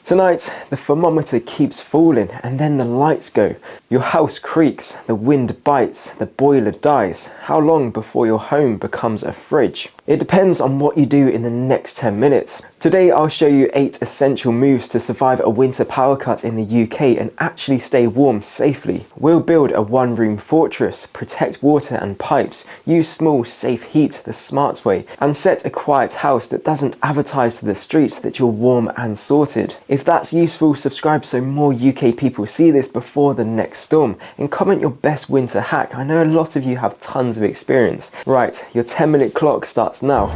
Tonight, the thermometer keeps falling and then the lights go. Your house creaks, the wind bites, the boiler dies. How long before your home becomes a fridge? It depends on what you do in the next 10 minutes. Today I'll show you 8 essential moves to survive a winter power cut in the UK and actually stay warm safely. We'll build a one-room fortress, protect water and pipes, use small safe heat the smart way, and set a quiet house that doesn't advertise to the streets that you're warm and sorted. If that's useful, subscribe so more UK people see this before the next storm, and comment your best winter hack. I know a lot of you have tons of experience. Right, your 10-minute clock starts now.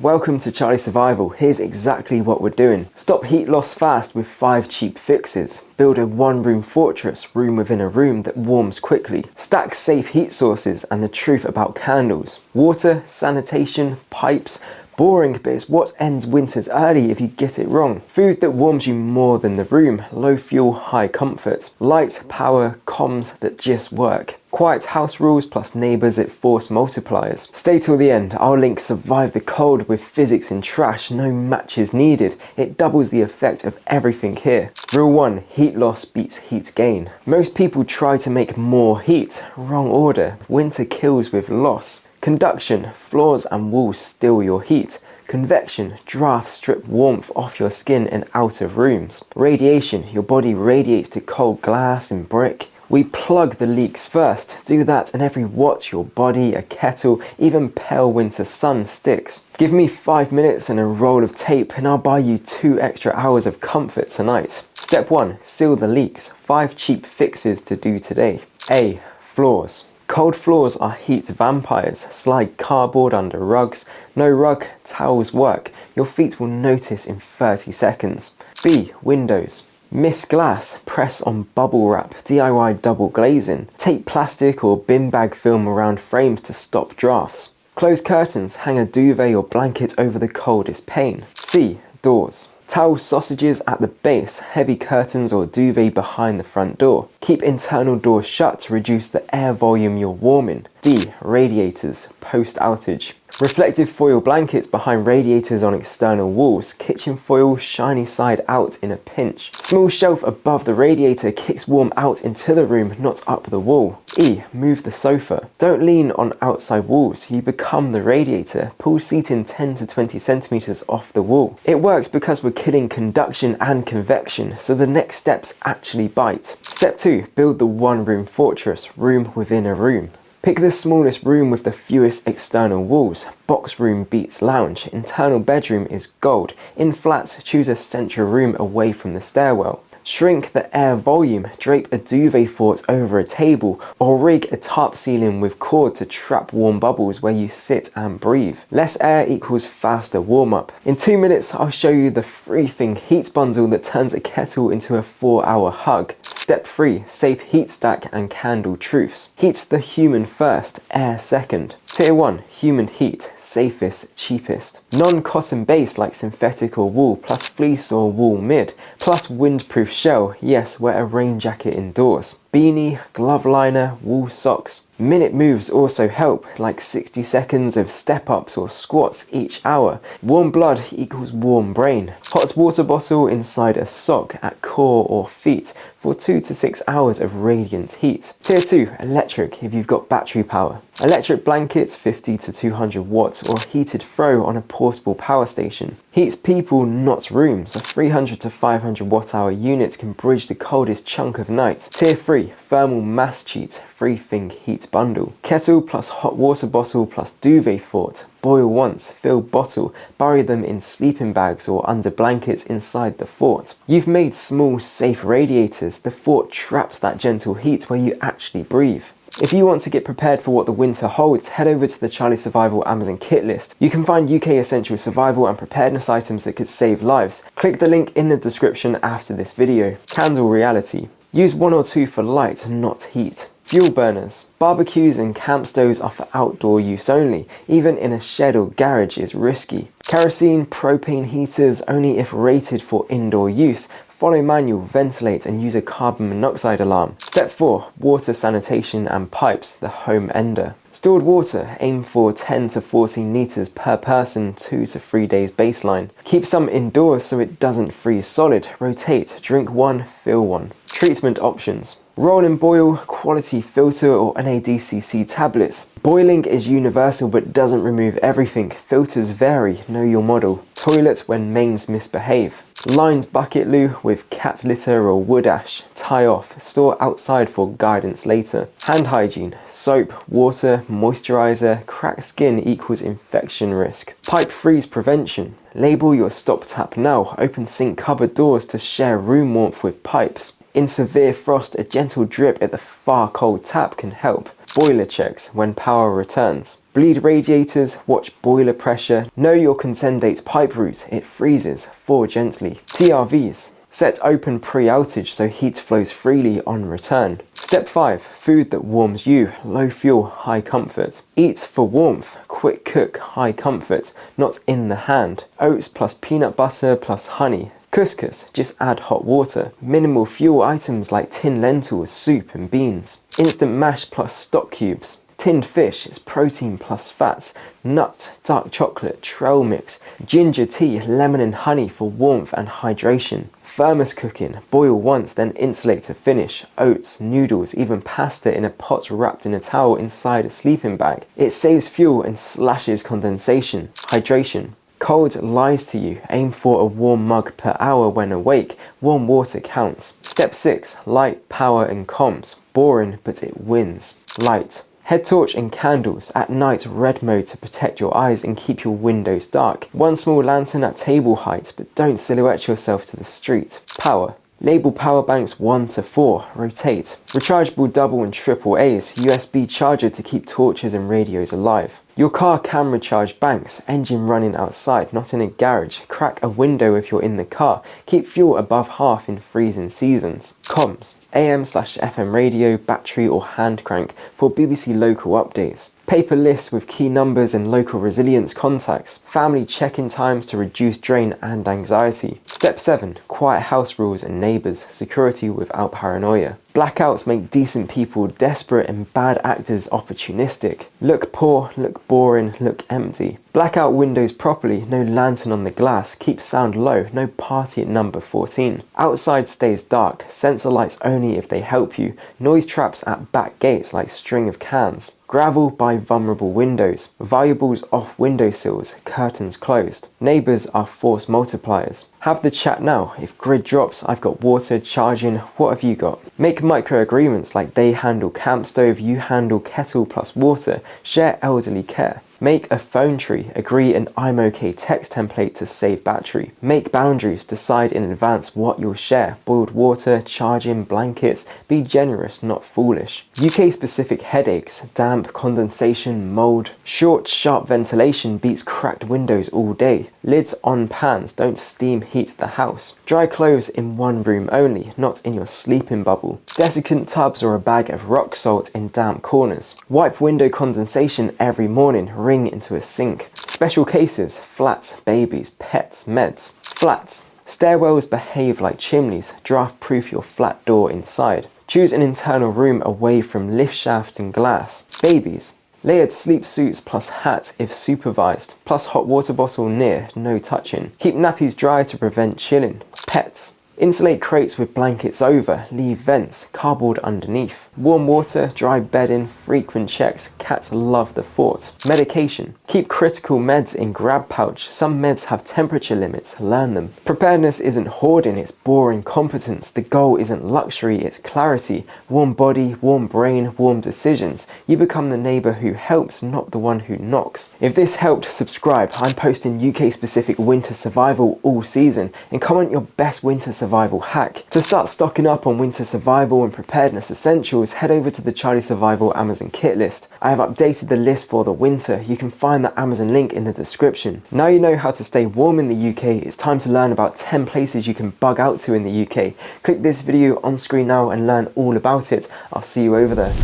Welcome to Charlie Survival. Here's exactly what we're doing. Stop heat loss fast with 5 cheap fixes. Build a one-room fortress, room within a room, that warms quickly. Stack safe heat sources and the truth about candles. Water, sanitation, pipes. Boring, but it's what ends winters early if you get it wrong. Food that warms you more than the room. Low fuel, high comfort. Light, power, comms that just work. Quiet house rules plus neighbours that force multipliers. Stay till the end. I'll link survive the cold with physics and trash. No matches needed. It doubles the effect of everything here. Rule 1. Heat loss beats heat gain. Most people try to make more heat. Wrong order. Winter kills with loss. Conduction, floors and walls steal your heat. Convection, drafts strip warmth off your skin and out of rooms. Radiation, your body radiates to cold glass and brick. We plug the leaks first. Do that and every watch, your body, a kettle, even pale winter sun sticks. Give me 5 minutes and a roll of tape and I'll buy you 2 extra hours of comfort tonight. Step 1. Seal the leaks. 5 cheap fixes to do today. A. Floors. Cold floors are heat vampires. Slide cardboard under rugs. No rug, towels work. Your feet will notice in 30 seconds. B. Windows. Miss glass, press on bubble wrap, DIY double glazing. Tape plastic or bin bag film around frames to stop drafts. Close curtains, hang a duvet or blanket over the coldest pane. C. Doors. Towel sausages at the base, heavy curtains or duvet behind the front door. Keep internal doors shut to reduce the air volume you're warming. D. Radiators, post-outage. Reflective foil blankets behind radiators on external walls. Kitchen foil, shiny side out in a pinch. Small shelf above the radiator kicks warm out into the room, not up the wall. E. Move the sofa. Don't lean on outside walls, you become the radiator. Pull seating 10 to 20 centimeters off the wall. It works because we're killing conduction and convection, so the next steps actually bite. Step 2. Build the one-room fortress, room within a room. Pick the smallest room with the fewest external walls. Box room beats lounge. Internal bedroom is gold. In flats, choose a central room away from the stairwell. Shrink the air volume, drape a duvet fort over a table, or rig a tarp ceiling with cord to trap warm bubbles where you sit and breathe. Less air equals faster warm-up. In 2 minutes, I'll show you the free-thing heat bundle that turns a kettle into a 4-hour hug. Step 3. Safe heat stack and candle truths. Heat the human first, air second. Tier 1. Human heat, safest, cheapest. Non-cotton base like synthetic or wool, plus fleece or wool mid, plus windproof shell, yes, wear a rain jacket indoors. Beanie, glove liner, wool socks. Minute moves also help, like 60 seconds of step-ups or squats each hour. Warm blood equals warm brain. Hot water bottle inside a sock at core or feet for 2 to 6 hours of radiant heat. Tier 2. Electric, if you've got battery power. Electric blankets 50 to 200 watts or heated throw on a portable power station. Heats people, not rooms. A 300 to 500 watt-hour unit can bridge the coldest chunk of night. Tier 3. Thermal mass cheat, free-thing heat bundle. Kettle plus hot water bottle plus duvet fort. Boil once, fill bottle, bury them in sleeping bags or under blankets inside the fort. You've made small, safe radiators. The fort traps that gentle heat where you actually breathe. If you want to get prepared for what the winter holds, head over to the Charlie Survival Amazon kit list. You can find UK essential survival and preparedness items that could save lives. Click the link in the description after this video. Candle reality. Use 1 or 2 for light, not heat. Fuel burners. Barbecues and camp stoves are for outdoor use only. Even in a shed or garage is risky. Kerosene, propane heaters only if rated for indoor use. Follow manual, ventilate and use a carbon monoxide alarm. Step 4. Water, sanitation and pipes, the home ender. Stored water, aim for 10 to 14 litres per person, 2 to 3 days baseline. Keep some indoors so it doesn't freeze solid. Rotate, drink one, fill one. Treatment options. Roll and boil, quality filter or NADCC tablets. Boiling is universal but doesn't remove everything. Filters vary, know your model. Toilet when mains misbehave. Lined bucket loo with cat litter or wood ash. Tie off, store outside for guidance later. Hand hygiene, soap, water, moisturizer, cracked skin equals infection risk. Pipe freeze prevention. Label your stop tap now. Open sink cupboard doors to share room warmth with pipes. In severe frost, a gentle drip at the far cold tap can help. Boiler checks when power returns. Bleed radiators, watch boiler pressure. Know your condensate pipe route, it freezes, thaw gently. TRVs. Set open pre-outage so heat flows freely on return. Step 5. Food that warms you. Low fuel, high comfort. Eat for warmth. Quick cook, high comfort. Not in the hand. Oats plus peanut butter plus honey. Couscous, just add hot water. Minimal fuel items like tin lentils, soup and beans. Instant mash plus stock cubes. Tinned fish is protein plus fats. Nut, dark chocolate, trail mix. Ginger tea, lemon and honey for warmth and hydration. Thermos cooking, boil once then insulate to finish. Oats, noodles, even pasta in a pot wrapped in a towel inside a sleeping bag. It saves fuel and slashes condensation. Hydration. Cold lies to you. Aim for a warm mug per hour when awake. Warm water counts. Step 6. Light, power and comms. Boring, but it wins. Light. Head torch and candles. At night, red mode to protect your eyes and keep your windows dark. One small lantern at table height, but don't silhouette yourself to the street. Power. Label power banks 1 to 4. Rotate. Rechargeable double and triple A's. USB charger to keep torches and radios alive. Your car can recharge banks, engine running outside, not in a garage. Crack a window if you're in the car. Keep fuel above half in freezing seasons. Comms. AM/FM radio, battery or hand crank for BBC local updates. Paper lists with key numbers and local resilience contacts. Family check-in times to reduce drain and anxiety. Step 7. Quiet house rules and neighbours. Security without paranoia. Blackouts make decent people desperate and bad actors opportunistic. Look poor, look boring, look empty. Blackout windows properly, no lantern on the glass. Keep sound low, no party at number 14. Outside stays dark, sensor lights only if they help you. Noise traps at back gates like string of cans. Gravel by vulnerable windows. Valuables off windowsills, curtains closed. Neighbours are force multipliers. Have the chat now. If grid drops, I've got water, charging, what have you got? Make micro agreements like they handle camp stove, you handle kettle plus water. Share elderly care. Make a phone tree, agree an I'm okay text template to save battery. Make boundaries, decide in advance what you'll share. Boiled water, charging, blankets, be generous, not foolish. UK specific headaches, damp, condensation, mould. Short, sharp ventilation beats cracked windows all day. Lids on pans, don't steam heat the house. Dry clothes in one room only, not in your sleeping bubble. Desiccant tubs or a bag of rock salt in damp corners. Wipe window condensation every morning, ring into a sink. Special cases, flats, babies, pets, meds. Flats. Stairwells behave like chimneys, draft-proof your flat door inside. Choose an internal room away from lift shafts and glass. Babies. Layered sleep suits plus hat if supervised, plus hot water bottle near, no touching. Keep nappies dry to prevent chilling. Pets. Insulate crates with blankets over, leave vents, cardboard underneath. Warm water, dry bedding, frequent checks, cats love the fort. Medication. Keep critical meds in grab pouch. Some meds have temperature limits, learn them. Preparedness isn't hoarding, it's boring competence. The goal isn't luxury, it's clarity. Warm body, warm brain, warm decisions. You become the neighbour who helps, not the one who knocks. If this helped, subscribe. I'm posting UK specific winter survival all season, and comment your best winter survival hack. To start stocking up on winter survival and preparedness essentials, head over to the Charlie Survival Amazon kit list. I have updated the list for the winter. You can find the Amazon link in the description. Now you know how to stay warm in the UK, it's time to learn about 10 places you can bug out to in the UK. Click this video on screen now and learn all about it. I'll see you over there.